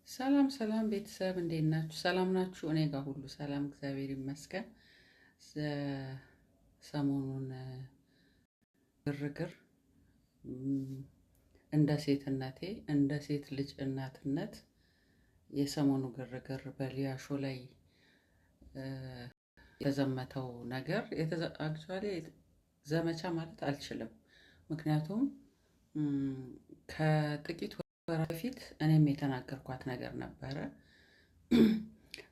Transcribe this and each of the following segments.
ሰላም ሰላም ቤተሰብ እንዴት ናችሁ? ሰላም ናችሁ? እኔ ጋር ሁሉ ሰላም እግዚአብሔር ይመስገን። ሰሞኑን ግርግር እንደ ሴትነቴ እንደ ሴት ልጅ እናትነት የሰሞኑ ግርግር በሊያሾ ላይ የተዘመተው ነገር አክቹዋሊ ዘመቻ ማለት አልችልም። ምክንያቱም ከጥቂት ወራት በፊት እኔም የተናገርኳት ነገር ነበረ።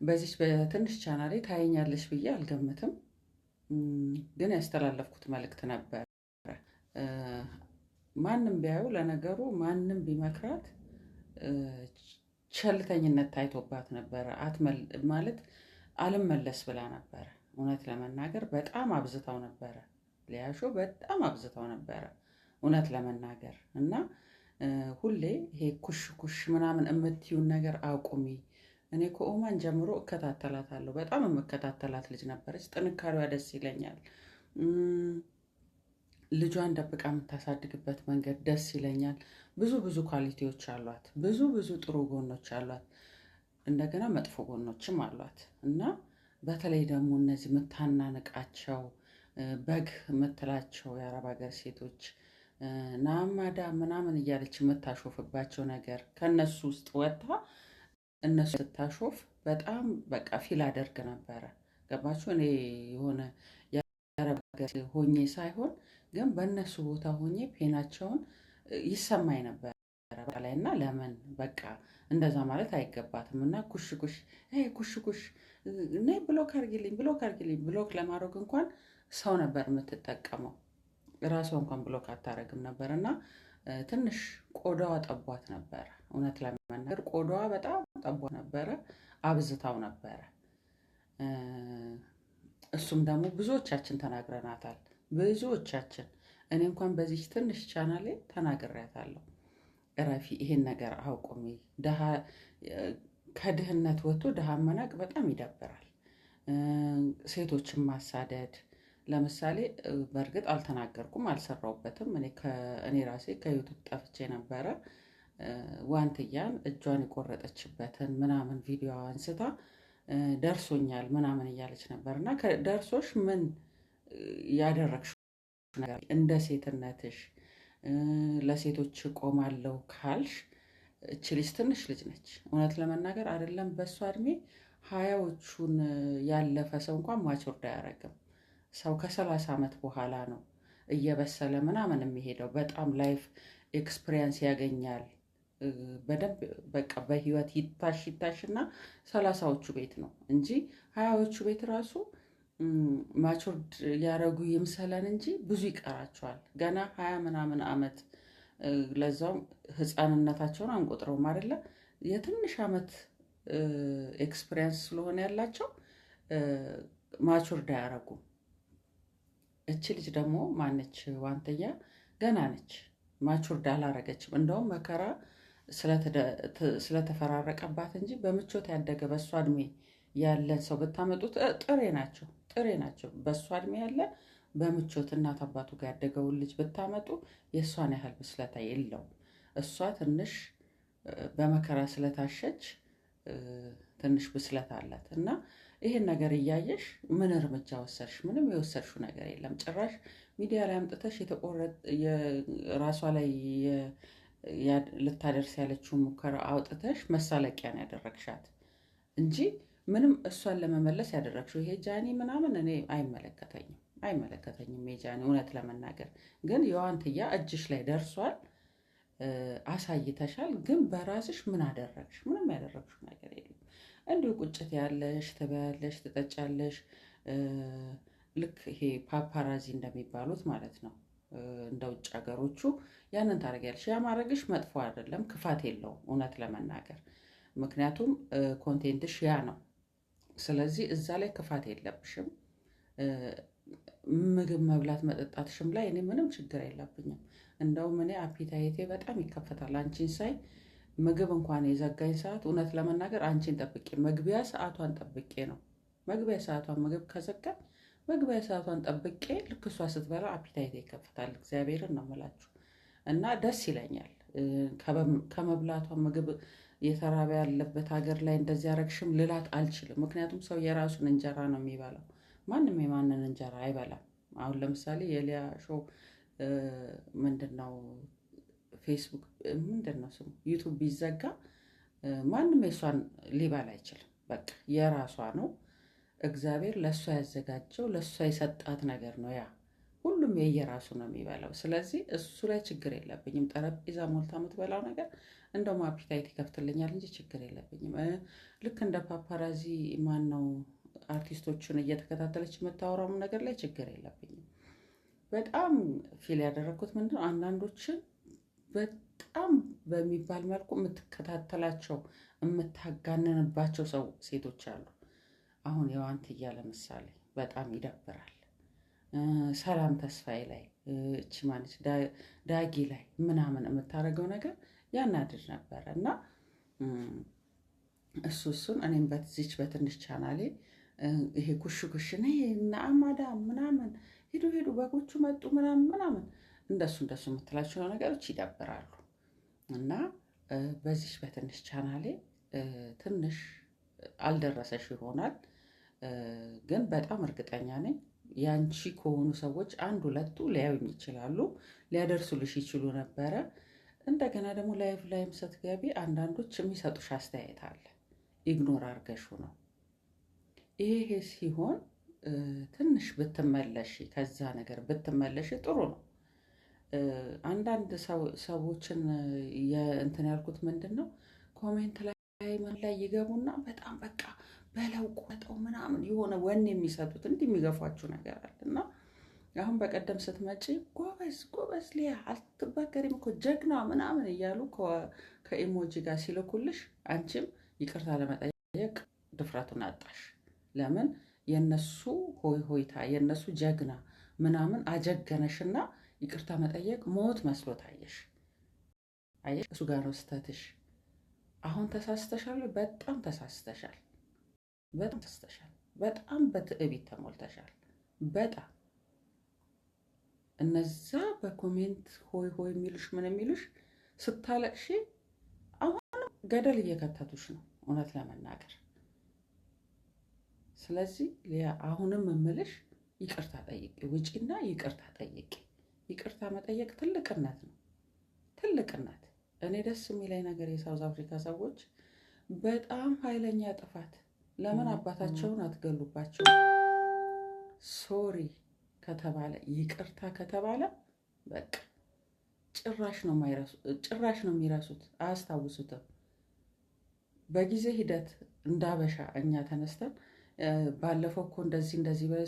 በዚች በትንሽ ቻናሌ ታየኛለሽ ብዬ አልገምትም፣ ግን ያስተላለፍኩት መልእክት ነበረ። ማንም ቢያዩ ለነገሩ ማንም ቢመክራት ቸልተኝነት ታይቶባት ነበረ። ማለት አልመለስ ብላ ነበረ። እውነት ለመናገር በጣም አብዝታው ነበረ። ሊያሾ በጣም አብዝታው ነበረ እውነት ለመናገር እና ሁሌ ይሄ ኩሽ ኩሽ ምናምን የምትዩን ነገር አቁሚ። እኔ ከኦማን ጀምሮ እከታተላታለሁ። በጣም የምከታተላት ልጅ ነበረች። ጥንካሬዋ ደስ ይለኛል። ልጇን ደብቃ የምታሳድግበት መንገድ ደስ ይለኛል። ብዙ ብዙ ኳሊቲዎች አሏት። ብዙ ብዙ ጥሩ ጎኖች አሏት። እንደገና መጥፎ ጎኖችም አሏት እና በተለይ ደግሞ እነዚህ የምታናንቃቸው በግ የምትላቸው የአረብ ሀገር ሴቶች ናማዳ ምናምን እያለች የምታሾፍባቸው ነገር ከነሱ ውስጥ ወጥታ እነሱ ስታሾፍ በጣም በቃ ፊል አደርግ ነበረ። ገባችሁ? እኔ የሆነ የአረብ ሀገር ሆኜ ሳይሆን ግን በእነሱ ቦታ ሆኜ ፔናቸውን ይሰማኝ ነበረ ላይ እና ለምን በቃ እንደዛ ማለት አይገባትም እና ኩሽ ኩሽ ኩሽ ኩሽ ነይ ብሎክ አርጊልኝ ብሎክ ለማድረግ እንኳን ሰው ነበር የምትጠቀመው። ራሷ እንኳን ብሎክ አታረግም ነበር እና ትንሽ ቆዳዋ ጠቧት ነበረ። እውነት ለመናገር ቆዳዋ በጣም ጠቧት ነበረ፣ አብዝታው ነበረ። እሱም ደግሞ ብዙዎቻችን ተናግረናታል። ብዙዎቻችን እኔ እንኳን በዚህ ትንሽ ቻናሌ ተናግሬያታለሁ። እረፊ፣ ይሄን ነገር አቁሚ። ከድህነት ወጥቶ ድሃ መናቅ በጣም ይደብራል። ሴቶችን ማሳደድ ለምሳሌ በእርግጥ አልተናገርኩም፣ አልሰራውበትም። እኔ ራሴ ከዩቱብ ጠፍቼ ነበረ። ዋንትያን እጇን የቆረጠችበትን ምናምን ቪዲዮ አንስታ ደርሶኛል ምናምን እያለች ነበር እና ደርሶሽ ምን ያደረግሽው ነገር እንደ ሴትነትሽ ለሴቶች ቆማለሁ ካልሽ እች ልጅ ትንሽ ልጅ ነች። እውነት ለመናገር አይደለም በእሷ እድሜ ሀያዎቹን ያለፈ ሰው እንኳን ማቹርድ አያደርግም። ሰው ከ30 ዓመት በኋላ ነው እየበሰለ ምናምን የሚሄደው። በጣም ላይፍ ኤክስፒሪየንስ ያገኛል በደንብ በቃ በህይወት ይታሽ እና 30ዎቹ ቤት ነው እንጂ 20ዎቹ ቤት ራሱ ማቹርድ ያደረጉ ይምሰለን እንጂ ብዙ ይቀራቸዋል። ገና 20 ምናምን ዓመት ለዛውም ህፃንነታቸውን አንቆጥረውም አይደለ? የትንሽ ዓመት ኤክስፒሪየንስ ስለሆነ ያላቸው ማቹርድ አያደርጉም። እቺ ልጅ ደግሞ ማነች? ዋንትያ ገና ነች፣ ማቹርድ አላረገችም። እንደውም መከራ ስለተፈራረቀባት እንጂ በምቾት ያደገ በእሷ እድሜ ያለን ሰው ብታመጡት ጥሬ ናቸው። በእሷ እድሜ ያለ በምቾት እናት አባቱ ጋር ያደገውን ልጅ ብታመጡ የእሷን ያህል ብስለታ የለውም። እሷ ትንሽ በመከራ ስለታሸች ትንሽ ብስለት አላት እና ይሄን ነገር እያየሽ ምን እርምጃ ወሰድሽ? ምንም የወሰድሽው ነገር የለም። ጭራሽ ሚዲያ ላይ አምጥተሽ ራሷ ላይ ልታደርስ ያለችውን ሙከራ አውጥተሽ መሳለቂያን ያደረግሻት እንጂ ምንም እሷን ለመመለስ ያደረግሽው ይሄ ጃኒ ምናምን እኔ አይመለከተኝም የጃኒ እውነት ለመናገር ግን የዋንትያ እጅሽ ላይ ደርሷል፣ አሳይተሻል። ግን በራስሽ ምን አደረግሽ? ምንም ያደረግሽው ነገር የለም። እንዲሁ ቁጭት ያለሽ ትበያለሽ፣ ትጠጫለሽ። ልክ ይሄ ፓፓራዚ እንደሚባሉት ማለት ነው። እንደ ውጭ ሀገሮቹ ያንን ታደርጊያለሽ። ያ ማድረግሽ መጥፎ አይደለም፣ ክፋት የለውም እውነት ለመናገር ምክንያቱም ኮንቴንትሽ ያ ነው። ስለዚህ እዛ ላይ ክፋት የለብሽም። ምግብ መብላት መጠጣትሽም ላይ እኔ ምንም ችግር የለብኝም። እንደውም እኔ አፒታይቴ በጣም ይከፈታል አንቺን ሳይ። ምግብ እንኳን የዘጋኝ ሰዓት እውነት ለመናገር አንቺን ጠብቄ መግቢያ ሰዓቷን ጠብቄ ነው። መግቢያ ሰዓቷን ምግብ ከዘጋኝ መግቢያ ሰዓቷን ጠብቄ ልክ እሷ ስትበላ አፒታይቴ ይከፈታል። እግዚአብሔርን ነው የምላችሁ እና ደስ ይለኛል። ከመብላቷ ምግብ የተራበ ያለበት ሀገር ላይ እንደዚህ ያረግሽም ልላት አልችልም። ምክንያቱም ሰው የራሱን እንጀራ ነው የሚበላው። ማንም የማንን እንጀራ አይበላም። አሁን ለምሳሌ የሊያ ሾው ምንድን ነው ፌስቡክ ምንድን ነው ስሙ ዩቱብ ቢዘጋ ማንም የሷን ሊበላ አይችልም። በቃ የራሷ ነው። እግዚአብሔር ለእሷ ያዘጋጀው ለእሷ የሰጣት ነገር ነው። ያ ሁሉም የየራሱ ነው የሚበላው። ስለዚህ እሱ ላይ ችግር የለብኝም። ጠረጴዛ ሞልታ የምትበላው ነገር እንደውም አፒታይት ይከፍትልኛል እንጂ ችግር የለብኝም። ልክ እንደ ፓፓራዚ ማን ነው አርቲስቶችን እየተከታተለች የምታወራው ነገር ላይ ችግር የለብኝም። በጣም ፊል ያደረግኩት ምንድነው አንዳንዶችን በጣም በሚባል መልኩ የምትከታተላቸው የምታጋነንባቸው ሴቶች አሉ። አሁን የዋንትያ ለምሳሌ በጣም ይደብራል። ሰላም ተስፋዬ ላይ እቺ ማለች ዳጊ ላይ ምናምን የምታደርገው ነገር ያናድድ ነበረ እና እሱን እኔም በዚች በትንሽ ቻናሌ ይሄ ኩሽ እና አማዳ ምናምን ሂዱ በጎቹ መጡ ምናምን እንደሱ የምትላቸው ነገሮች ይደብራሉ። እና በዚች በትንሽ ቻናሌ ትንሽ አልደረሰሽ ይሆናል፣ ግን በጣም እርግጠኛ ነኝ ያንቺ ከሆኑ ሰዎች አንድ ሁለቱ ሊያዩኝ ይችላሉ፣ ሊያደርሱልሽ ይችሉ ነበረ። እንደገና ደግሞ ላይቭ ላይም ስትገቢ አንዳንዶች የሚሰጡሽ አስተያየት አለ፣ ኢግኖር አርገሹ ነው። ይሄ ሲሆን ትንሽ ብትመለሽ ከዛ ነገር ብትመለሽ ጥሩ ነው። አንዳንድ ሰዎችን እንትን ያልኩት ምንድን ነው ኮሜንት ላይ ምን ላይ ይገቡና በጣም በቃ በለው ቆጠው ምናምን የሆነ ወኔ የሚሰጡት እንዲህ የሚገፏችሁ ነገር አለ እና አሁን በቀደም ስትመጪ ጎበዝ ሊያ አልትበገሪም እኮ ጀግና ምናምን እያሉ ከኢሞጂ ጋር ሲልኩልሽ አንቺም ይቅርታ ለመጠየቅ ድፍረቱን አጣሽ። ለምን የነሱ ሆይታ የነሱ ጀግና ምናምን አጀገነሽና ይቅርታ መጠየቅ ሞት መስሎ ታየሽ። አየሽ እሱ ጋር ነው ስተትሽ። አሁን ተሳስተሻል፣ በጣም ተሳስተሻል፣ በጣም በትዕቢት ተሞልተሻል። በጣም እነዛ በኮሜንት ሆይ የሚሉሽ ምን የሚሉሽ ስታለቅሺ አሁንም ገደል እየከተቱሽ ነው እውነት ለመናገር። ስለዚህ አሁንም የምልሽ ይቅርታ ጠይቂ፣ ውጪና ይቅርታ ጠይቂ። ይቅርታ መጠየቅ ትልቅነት ነው፣ ትልቅነት። እኔ ደስ የሚለኝ ነገር የሳውዝ አፍሪካ ሰዎች በጣም ኃይለኛ ጥፋት ለምን አባታቸውን አትገሉባቸው? ሶሪ ከተባለ ይቅርታ ከተባለ በቃ ጭራሽ ነው የሚረሱት፣ አያስታውሱትም። በጊዜ ሂደት እንዳበሻ እኛ ተነስተን ባለፈው እኮ እንደዚህ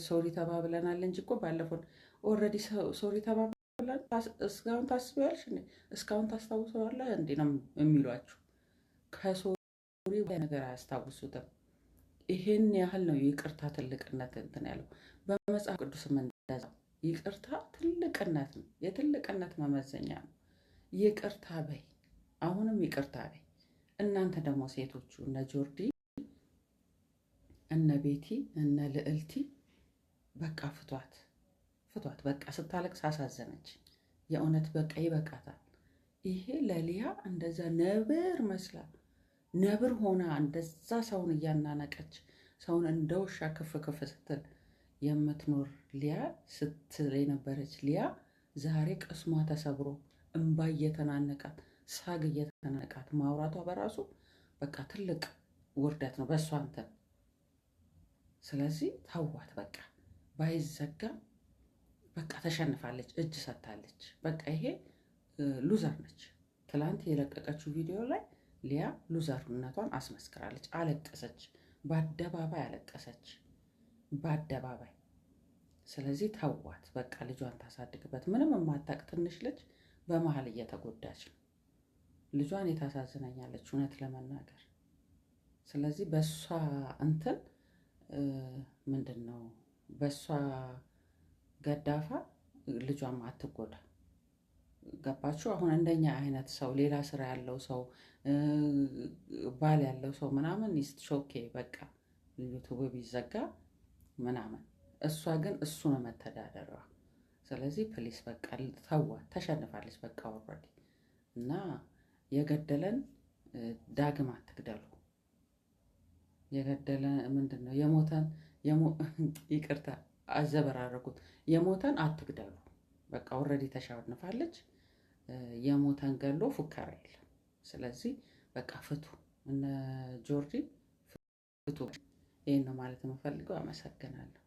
ሶሪ ተባብለናል እንጂ እኮ ባለፈው ኦልሬዲ ሶሪ ተባብለን እስካሁን ታስቢያለሽ እንዴ? እስካሁን ታስታውሰዋለህ እንዴ ነው የሚሏችሁ። ከሶሪ ነገር አያስታውሱትም። ይሄን ያህል ነው ይቅርታ ትልቅነት እንትን ያለው። በመጽሐፍ ቅዱስም እንደዛው ይቅርታ ትልቅነት ነው፣ የትልቅነት መመዘኛ ነው። ይቅርታ በይ፣ አሁንም ይቅርታ በይ። እናንተ ደግሞ ሴቶቹ እነ ጆርዲ እነ ቤቲ እነ ልዕልቲ በቃ ፍቷት። በቃ ስታለቅስ አሳዘነች። የእውነት በቃ ይበቃታል። ይሄ ለሊያ እንደዛ ነብር መስላ ነብር ሆና እንደዛ ሰውን እያናነቀች ሰውን እንደ ውሻ ክፍ ስትል የምትኖር ሊያ ስትል የነበረች ሊያ ዛሬ ቅስሟ ተሰብሮ እንባ እየተናነቃት ሳግ እየተናነቃት ማውራቷ በራሱ በቃ ትልቅ ውርደት ነው በእሷ እንትን። ስለዚህ ታዋት በቃ ባይዘጋ በቃ ተሸንፋለች፣ እጅ ሰጥታለች። በቃ ይሄ ሉዘር ነች። ትላንት የለቀቀችው ቪዲዮ ላይ ሊያ ሉዘርነቷን አስመስክራለች። አለቀሰች፣ በአደባባይ አለቀሰች፣ በአደባባይ። ስለዚህ ተዋት በቃ ልጇን ታሳድግበት። ምንም የማታውቅ ትንሽ ልጅ በመሀል እየተጎዳች ነው። ልጇን የታሳዝነኛለች እውነት ለመናገር። ስለዚህ በእሷ እንትን ምንድን ነው በእሷ ገዳፋ ልጇም አትጎዳ። ገባችሁ? አሁን እንደኛ አይነት ሰው ሌላ ስራ ያለው ሰው ባል ያለው ሰው ምናምን ሾኬ በቃ ዩቱብ ቢዘጋ ምናምን፣ እሷ ግን እሱ ነው መተዳደሯ። ስለዚህ ፕሊስ በቃ ተዋት፣ ተሸንፋለች በቃ ኦልሬዲ። እና የገደለን ዳግም አትግደሉ። የገደለ ምንድን ነው ይቅርታ አዘበራረጉት። የሞተን አትግደሉ። በቃ ኦልሬዲ ተሸንፋለች። የሞተን ገሎ ፉከራ የለም። ስለዚህ በቃ ፍቱ፣ እነ ጆርዲ ፍቱ። ይሄን ነው ማለት የምፈልገው። አመሰግናለሁ።